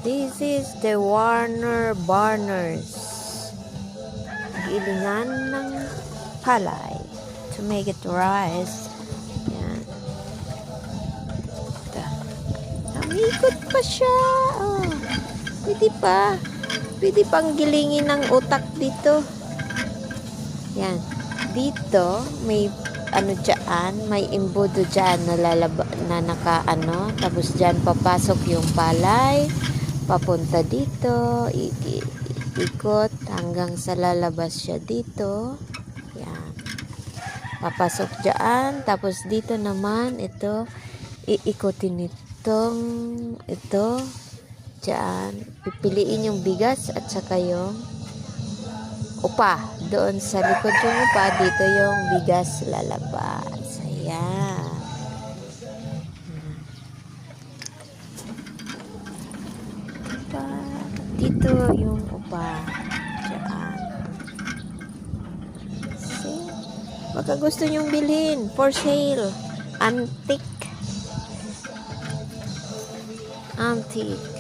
This is the Warner Barners. Gilingan ng palay to make it rice. Yan. Namikot pa siya. Oh. Pwede pa. Pwede pang gilingin ng utak dito. Yan. Dito, may ano dyan, may imbudo dyan na naka-ano, tapos dyan papasok yung palay, papunta dito, ikot hanggang sa lalabas siya dito. Yan. Papasok dyan, tapos dito naman, ito, iikotin itong, ito, dyan. Pipiliin yung bigas at saka yung upa. Doon sa likod yung upa, dito yung bigas lalabas. Ayan. Upa. Dito yung upa. Diyan. See? Baka gusto nyong bilhin. For sale. Antique. Antique.